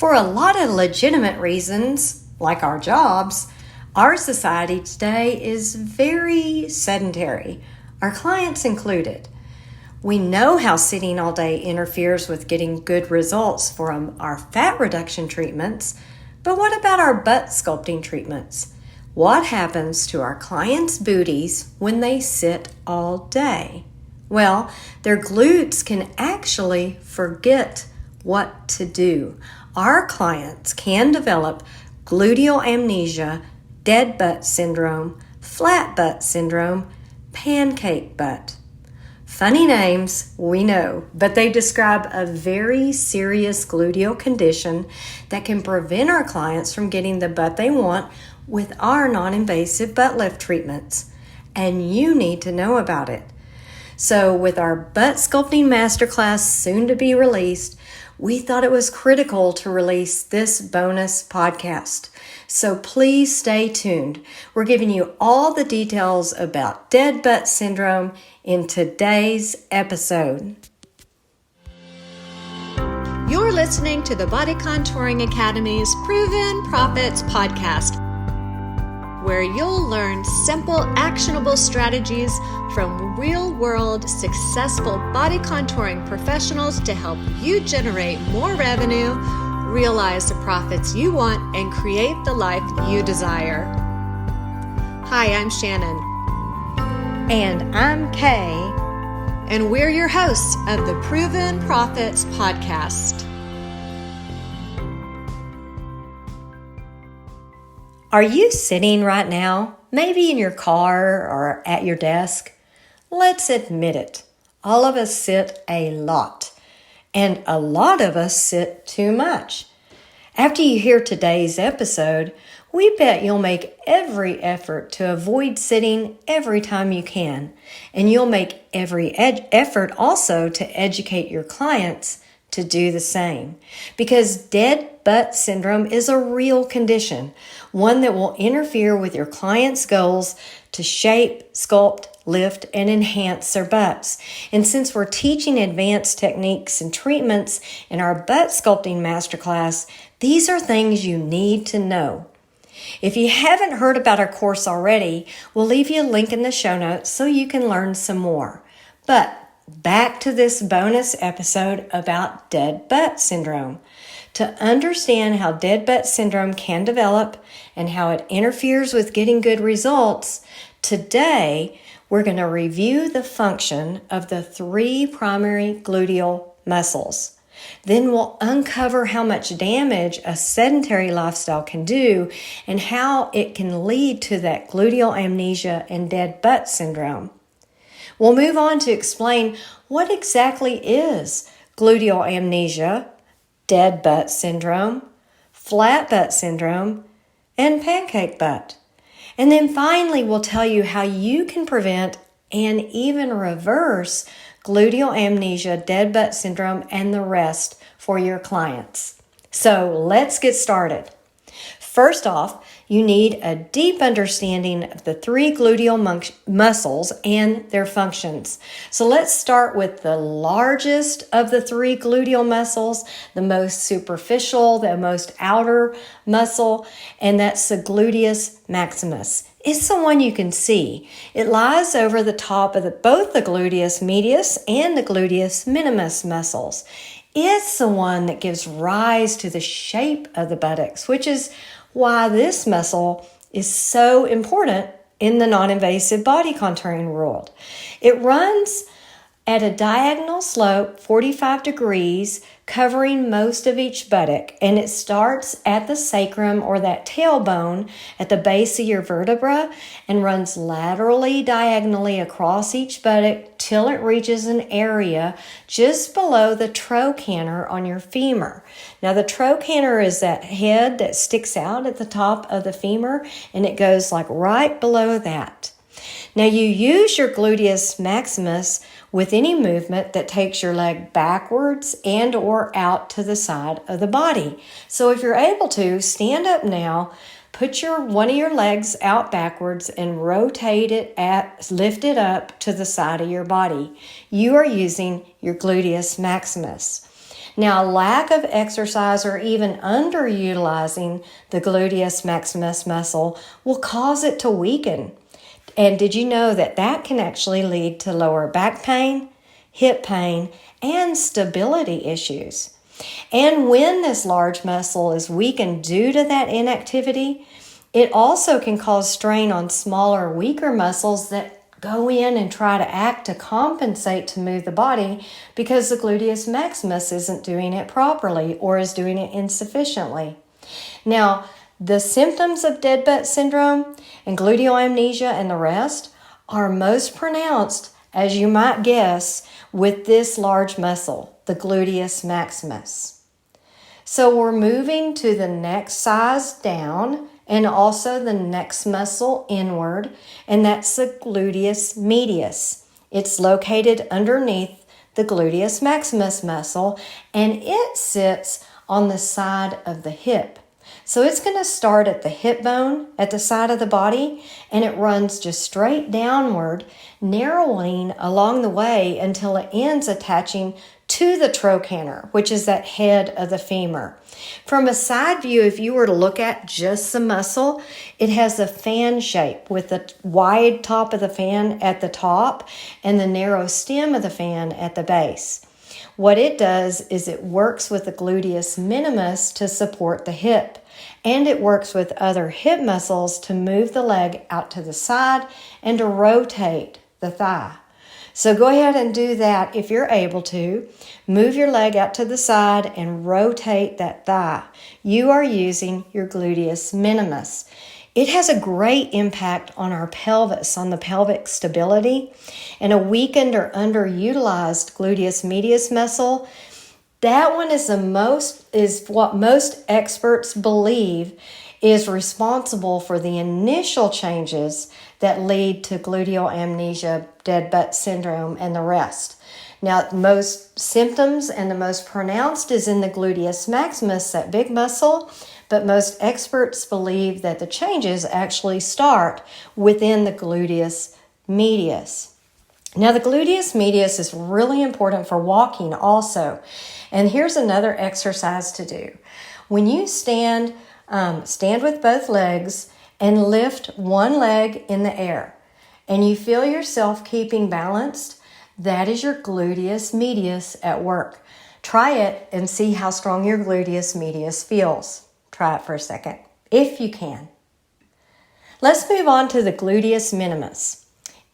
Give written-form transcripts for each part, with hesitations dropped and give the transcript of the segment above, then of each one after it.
For a lot of legitimate reasons, like our jobs, our society today is very sedentary, our clients included. We know how sitting all day interferes with getting good results from our fat reduction treatments, but what about our butt sculpting treatments? What happens to our clients' booties when they sit all day? Well, their glutes can actually forget what to do. Our clients can develop gluteal amnesia, dead butt syndrome, flat butt syndrome, pancake butt. Funny names, we know, but they describe a very serious gluteal condition that can prevent our clients from getting the butt they want with our non-invasive butt lift treatments. And you need to know about it. So with our butt sculpting masterclass soon to be released, we thought it was critical to release this bonus podcast. So please stay tuned. We're giving you all the details about dead butt syndrome in today's episode. You're listening to the Body Contouring Academy's Proven Profits podcast, where you'll learn simple, actionable strategies from real-world, successful body contouring professionals to help you generate more revenue, realize the profits you want, and create the life you desire. Hi, I'm Shannon. And I'm Kay. And we're your hosts of the Proven Profits podcast. Are you sitting right now, maybe in your car or at your desk? Let's admit it. All of us sit a lot, and a lot of us sit too much. After you hear today's episode, we bet you'll make every effort to avoid sitting every time you can, and you'll make every effort also to educate your clients to do the same, because dead butt syndrome is a real condition, one that will interfere with your clients' goals to shape, sculpt, lift, and enhance their butts. And since we're teaching advanced techniques and treatments in our butt sculpting masterclass, these are things you need to know. If you haven't heard about our course already, we'll leave you a link in the show notes so you can learn some more. But back to this bonus episode about dead butt syndrome. To understand how dead butt syndrome can develop and how it interferes with getting good results, today we're going to review the function of the 3 primary gluteal muscles. Then we'll uncover how much damage a sedentary lifestyle can do and how it can lead to that gluteal amnesia and dead butt syndrome. We'll move on to explain what exactly is gluteal amnesia, dead butt syndrome, flat butt syndrome, and pancake butt. And then finally, we'll tell you how you can prevent and even reverse gluteal amnesia, dead butt syndrome, and the rest for your clients. So let's get started. First off, you need a deep understanding of the 3 gluteal muscles and their functions. So let's start with the largest of the 3 gluteal muscles, the most superficial, the most outer muscle, and that's the gluteus maximus. It's the one you can see. It lies over the top of both the gluteus medius and the gluteus minimus muscles. It's the one that gives rise to the shape of the buttocks, which is why this muscle is so important in the non-invasive body contouring world. It runs at a diagonal slope, 45 degrees, covering most of each buttock, and it starts at the sacrum or that tailbone at the base of your vertebra and runs laterally, diagonally across each buttock till it reaches an area just below the trochanter on your femur. Now, the trochanter is that head that sticks out at the top of the femur, and it goes like right below that. Now, you use your gluteus maximus with any movement that takes your leg backwards and or out to the side of the body. So if you're able to, stand up now, put one of your legs out backwards and rotate it, lift it up to the side of your body. You are using your gluteus maximus. Now, lack of exercise or even underutilizing the gluteus maximus muscle will cause it to weaken. And did you know that that can actually lead to lower back pain, hip pain, and stability issues? And when this large muscle is weakened due to that inactivity, it also can cause strain on smaller, weaker muscles that go in and try to act to compensate to move the body because the gluteus maximus isn't doing it properly or is doing it insufficiently. Now, the symptoms of dead butt syndrome and gluteal amnesia and the rest are most pronounced, as you might guess, with this large muscle, the gluteus maximus. So we're moving to the next size down and also the next muscle inward, and that's the gluteus medius. It's located underneath the gluteus maximus muscle, and it sits on the side of the hip. So it's going to start at the hip bone at the side of the body, and it runs just straight downward, narrowing along the way until it ends attaching to the trochanter, which is that head of the femur. From a side view, if you were to look at just the muscle, it has a fan shape with the wide top of the fan at the top and the narrow stem of the fan at the base. What it does is it works with the gluteus minimus to support the hip, and it works with other hip muscles to move the leg out to the side and to rotate the thigh. So go ahead and do that if you're able to. Move your leg out to the side and rotate that thigh. You are using your gluteus minimus. It has a great impact on our pelvis, on the pelvic stability, and a weakened or underutilized gluteus medius muscle. That one is what most experts believe is responsible for the initial changes that lead to gluteal amnesia, dead butt syndrome, and the rest. Now, most symptoms and the most pronounced is in the gluteus maximus, that big muscle, but most experts believe that the changes actually start within the gluteus medius. Now, the gluteus medius is really important for walking also. And here's another exercise to do. When you stand with both legs and lift one leg in the air, and you feel yourself keeping balanced, that is your gluteus medius at work. Try it and see how strong your gluteus medius feels. Try it for a second, if you can. Let's move on to the gluteus minimus.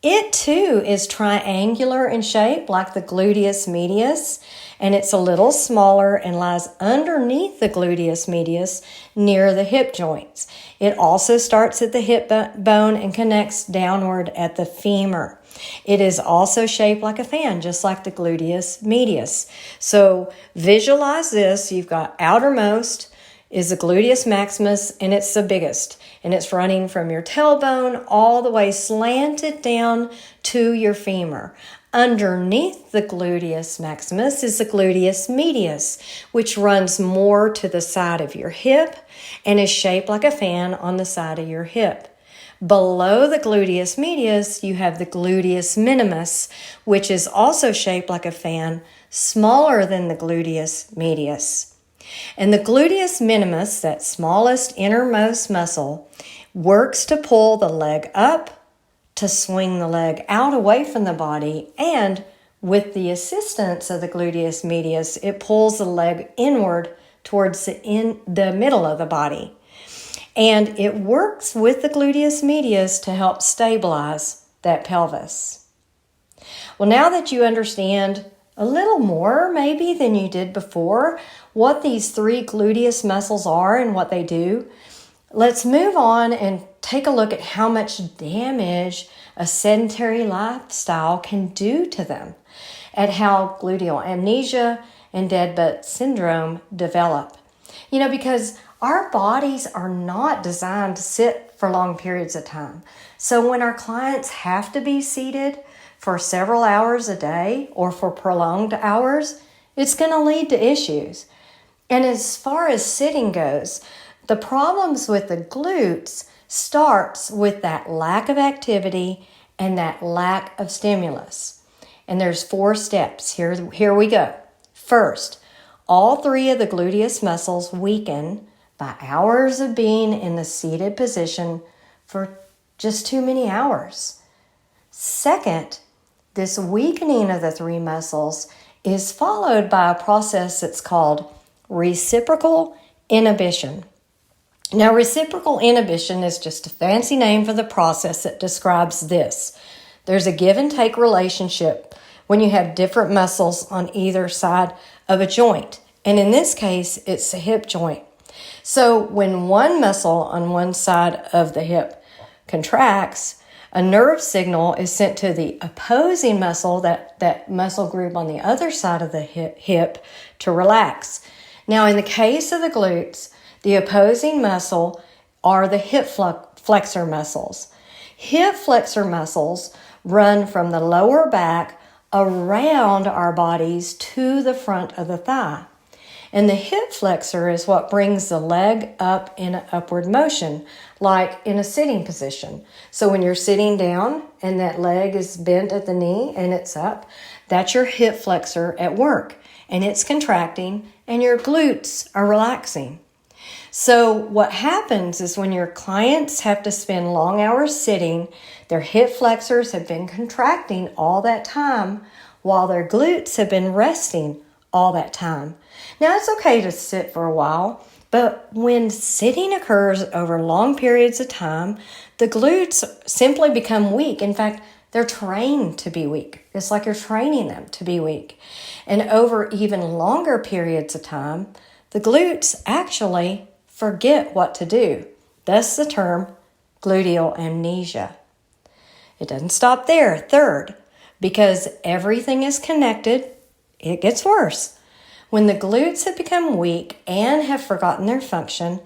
It too is triangular in shape like the gluteus medius, and it's a little smaller and lies underneath the gluteus medius near the hip joints. It also starts at the hip bone and connects downward at the femur. It is also shaped like a fan, just like the gluteus medius. So visualize this. You've got outermost is the gluteus maximus, and it's the biggest. And it's running from your tailbone all the way slanted down to your femur. Underneath the gluteus maximus is the gluteus medius, which runs more to the side of your hip and is shaped like a fan on the side of your hip. Below the gluteus medius, you have the gluteus minimus, which is also shaped like a fan, smaller than the gluteus medius. And the gluteus minimus, that smallest innermost muscle, works to pull the leg up, to swing the leg out away from the body, and with the assistance of the gluteus medius, it pulls the leg inward towards the middle of the body. And it works with the gluteus medius to help stabilize that pelvis. Well, now that you understand a little more maybe than you did before what these three gluteus muscles are and what they do, let's move on and take a look at how much damage a sedentary lifestyle can do to them, at how gluteal amnesia and dead butt syndrome develop. Because our bodies are not designed to sit for long periods of time. So when our clients have to be seated for several hours a day or for prolonged hours, it's going to lead to issues. And as far as sitting goes, the problems with the glutes starts with that lack of activity and that lack of stimulus. And there's 4 steps. Here we go. First, all three of the gluteus muscles weaken by hours of being in the seated position for just too many hours. Second, this weakening of the three muscles is followed by a process that's called reciprocal inhibition. Now, reciprocal inhibition is just a fancy name for the process that describes this. There's a give and take relationship when you have different muscles on either side of a joint. And in this case, it's the hip joint. So when one muscle on one side of the hip contracts, a nerve signal is sent to the opposing muscle, that muscle group on the other side of the hip, to relax. Now, in the case of the glutes, the opposing muscle are the hip flexor muscles. Hip flexor muscles run from the lower back around our bodies to the front of the thigh. And the hip flexor is what brings the leg up in an upward motion, like in a sitting position. So when you're sitting down and that leg is bent at the knee and it's up, that's your hip flexor at work. And it's contracting and your glutes are relaxing. So what happens is when your clients have to spend long hours sitting, their hip flexors have been contracting all that time while their glutes have been resting all that time. Now, it's okay to sit for a while, but when sitting occurs over long periods of time, the glutes simply become weak. In fact, they're trained to be weak. It's like you're training them to be weak. And over even longer periods of time, the glutes actually forget what to do. Thus the term gluteal amnesia. It doesn't stop there. Third, because everything is connected, it gets worse. When the glutes have become weak and have forgotten their function,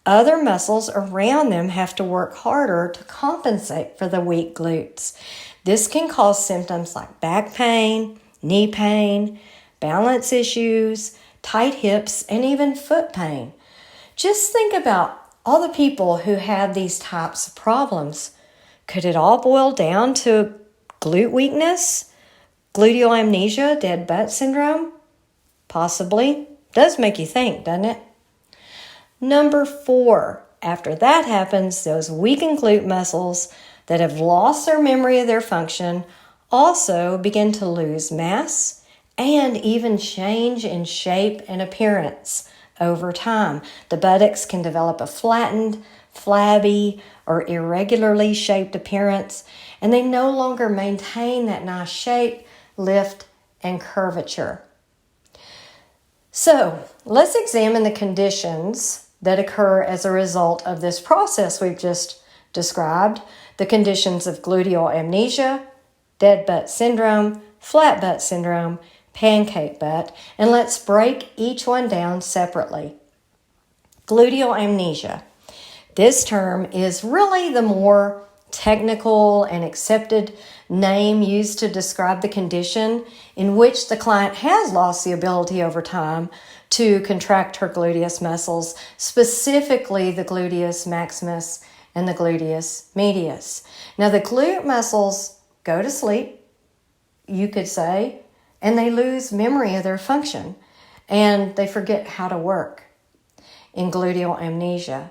other muscles around them have to work harder to compensate for the weak glutes. This can cause symptoms like back pain, knee pain, balance issues, tight hips, and even foot pain. Just think about all the people who have these types of problems. Could it all boil down to glute weakness, gluteal amnesia, dead butt syndrome? Possibly. Does make you think, doesn't it? Number 4, after that happens, those weakened glute muscles that have lost their memory of their function also begin to lose mass and even change in shape and appearance over time. The buttocks can develop a flattened, flabby, or irregularly shaped appearance, and they no longer maintain that nice shape, lift, and curvature. So, let's examine the conditions that occur as a result of this process we've just described. The conditions of gluteal amnesia, dead butt syndrome, flat butt syndrome, pancake butt, and let's break each one down separately. Gluteal amnesia. This term is really the more technical and accepted name used to describe the condition in which the client has lost the ability over time to contract her gluteus muscles, specifically the gluteus maximus and the gluteus medius. Now, the glute muscles go to sleep, you could say, and they lose memory of their function, and they forget how to work in gluteal amnesia.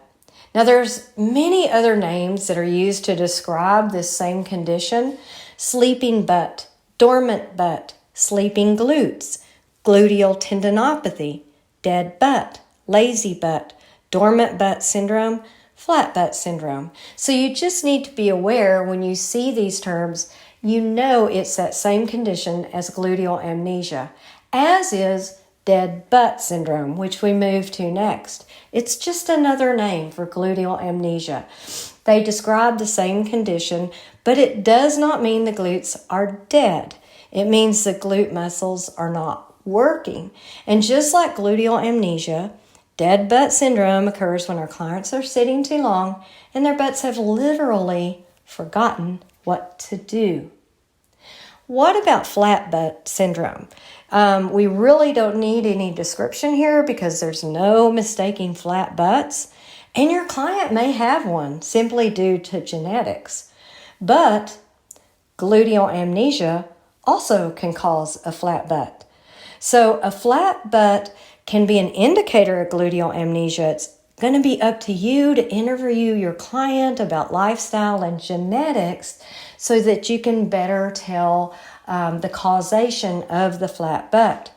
Now, there's many other names that are used to describe this same condition: sleeping butt, dormant butt, sleeping glutes, gluteal tendinopathy, dead butt, lazy butt, dormant butt syndrome, flat butt syndrome. So you just need to be aware when you see these terms, you know it's that same condition as gluteal amnesia, as is dead butt syndrome, which we move to next. It's just another name for gluteal amnesia. They describe the same condition, but it does not mean the glutes are dead. It means the glute muscles are not working. And just like gluteal amnesia, dead butt syndrome occurs when our clients are sitting too long and their butts have literally forgotten what to do. What about flat butt syndrome? We really don't need any description here because there's no mistaking flat butts, and your client may have one simply due to genetics. But gluteal amnesia also can cause a flat butt. So a flat butt can be an indicator of gluteal amnesia. It's going to be up to you to interview your client about lifestyle and genetics so that you can better tell the causation of the flat butt.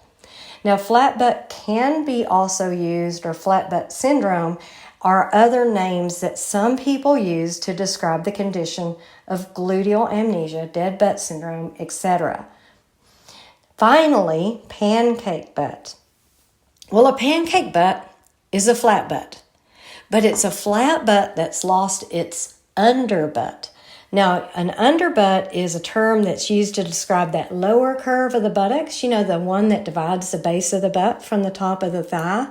Now, flat butt can be also used, or flat butt syndrome are other names that some people use to describe the condition of gluteal amnesia, dead butt syndrome, etc. Finally, pancake butt. Well, a pancake butt is a flat butt, but it's a flat butt that's lost its underbutt. Now, an underbutt is a term that's used to describe that lower curve of the buttocks, the one that divides the base of the butt from the top of the thigh.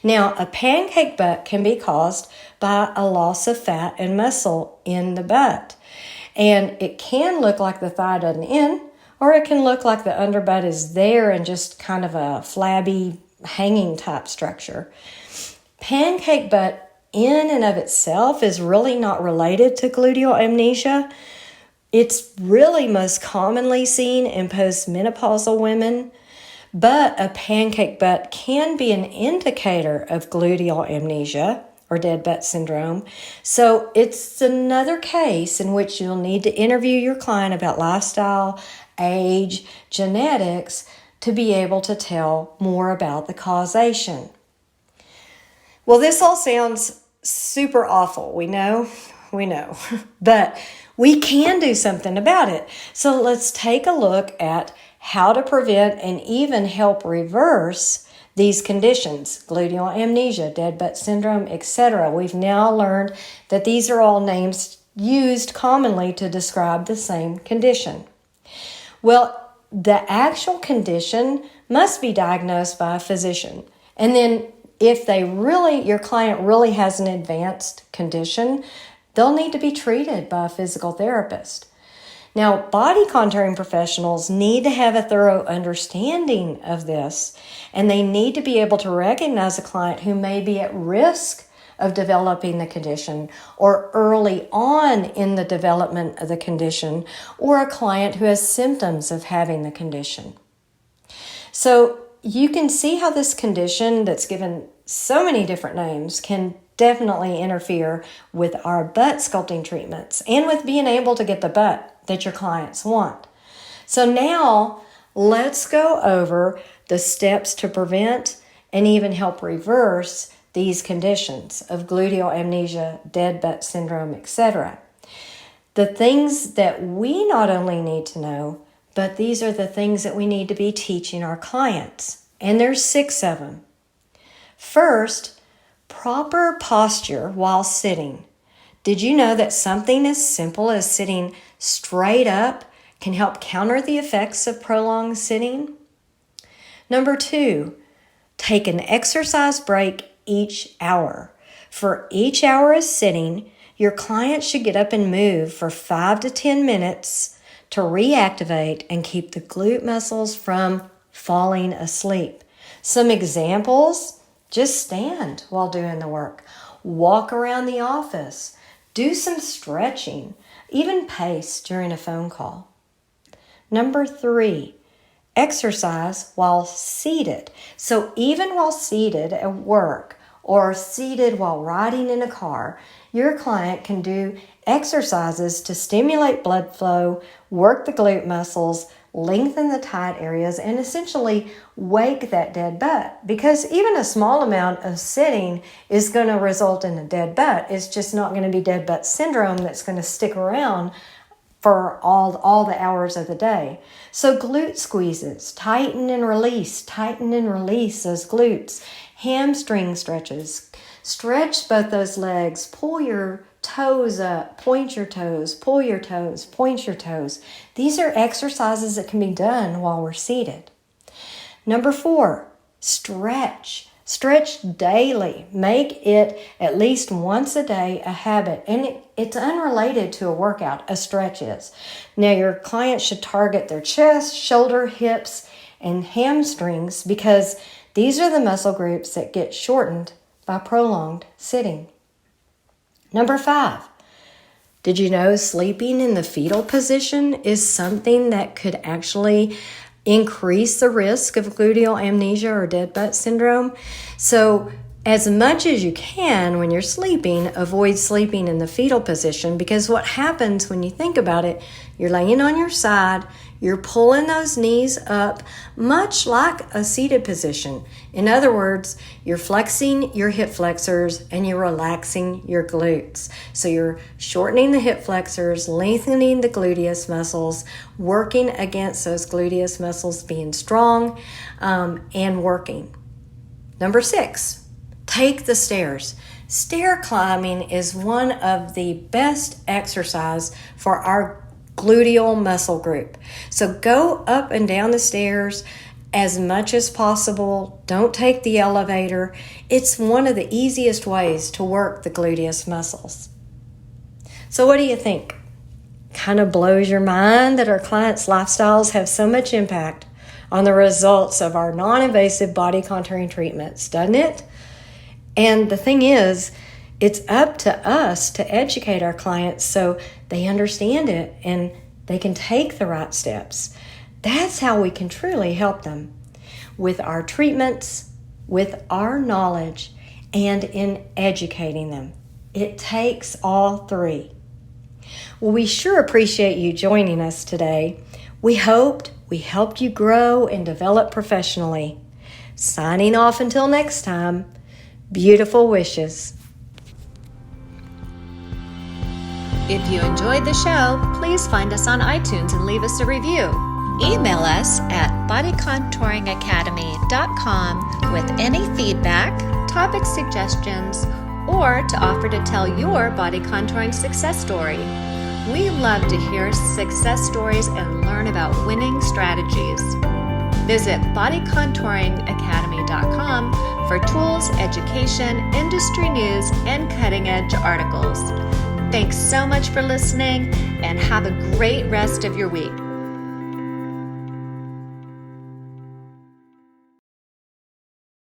Now, a pancake butt can be caused by a loss of fat and muscle in the butt. And it can look like the thigh doesn't end, or it can look like the underbutt is there and just kind of a flabby hanging type structure. Pancake butt in and of itself is really not related to gluteal amnesia. It's really most commonly seen in postmenopausal women, but a pancake butt can be an indicator of gluteal amnesia or dead butt syndrome. So it's another case in which you'll need to interview your client about lifestyle, age, genetics to be able to tell more about the causation. Well, this all sounds super awful. We know, but we can do something about it. So let's take a look at how to prevent and even help reverse these conditions, gluteal amnesia, dead butt syndrome, etc. We've now learned that these are all names used commonly to describe the same condition. Well, the actual condition must be diagnosed by a physician. And then if your client really has an advanced condition, they'll need to be treated by a physical therapist. Now, body contouring professionals need to have a thorough understanding of this, and they need to be able to recognize a client who may be at risk of developing the condition or early on in the development of the condition, or a client who has symptoms of having the condition. So you can see how this condition that's given so many different names can definitely interfere with our butt sculpting treatments and with being able to get the butt that your clients want. So now let's go over the steps to prevent and even help reverse these conditions of gluteal amnesia, dead butt syndrome, etc. The things that we not only need to know, but these are the things that we need to be teaching our clients. And there's 6 of them. First, proper posture while sitting. Did you know that something as simple as sitting straight up can help counter the effects of prolonged sitting? Number 2, take an exercise break each hour. For each hour of sitting, your client should get up and move for 5 to 10 minutes to reactivate and keep the glute muscles from falling asleep. Some examples: just stand while doing the work, walk around the office, do some stretching, even pace during a phone call. Number 3, exercise while seated. So even while seated at work or seated while riding in a car, your client can do exercises to stimulate blood flow, work the glute muscles, lengthen the tight areas, and essentially wake that dead butt. Because even a small amount of sitting is going to result in a dead butt. It's just not going to be dead butt syndrome that's going to stick around for all the hours of the day. So glute squeezes, tighten and release those glutes. Hamstring stretches, stretch both those legs, pull your toes up, point your toes, pull your toes, point your toes. These are exercises that can be done while we're seated. Number 4, stretch. Stretch daily. Make it at least once a day a habit. And it's unrelated to a workout, a stretch is. Now, your client should target their chest, shoulder, hips, and hamstrings because these are the muscle groups that get shortened by prolonged sitting. Number 5, did you know sleeping in the fetal position is something that could actually increase the risk of gluteal amnesia or dead butt syndrome. So as much as you can when you're sleeping, avoid sleeping in the fetal position, because what happens when you think about it, you're laying on your side, you're pulling those knees up, much like a seated position. In other words, you're flexing your hip flexors and you're relaxing your glutes. So you're shortening the hip flexors, lengthening the gluteus muscles, working against those gluteus muscles being strong and working. Number 6. Take the stairs. Stair climbing is one of the best exercise for our gluteal muscle group. So go up and down the stairs as much as possible. Don't take the elevator. It's one of the easiest ways to work the gluteus muscles. So what do you think? Kind of blows your mind that our clients' lifestyles have so much impact on the results of our non-invasive body contouring treatments, doesn't it? And the thing is, it's up to us to educate our clients so they understand it and they can take the right steps. That's how we can truly help them with our treatments, with our knowledge, and in educating them. It takes all 3. Well, we sure appreciate you joining us today. We hoped we helped you grow and develop professionally. Signing off until next time. Beautiful wishes. If you enjoyed the show, please find us on iTunes and leave us a review. Email us at bodycontouringacademy.com with any feedback, topic suggestions, or to offer to tell your body contouring success story. We love to hear success stories and learn about winning strategies. Visit bodycontouringacademy.com for tools, education, industry news, and cutting-edge articles. Thanks so much for listening, and have a great rest of your week.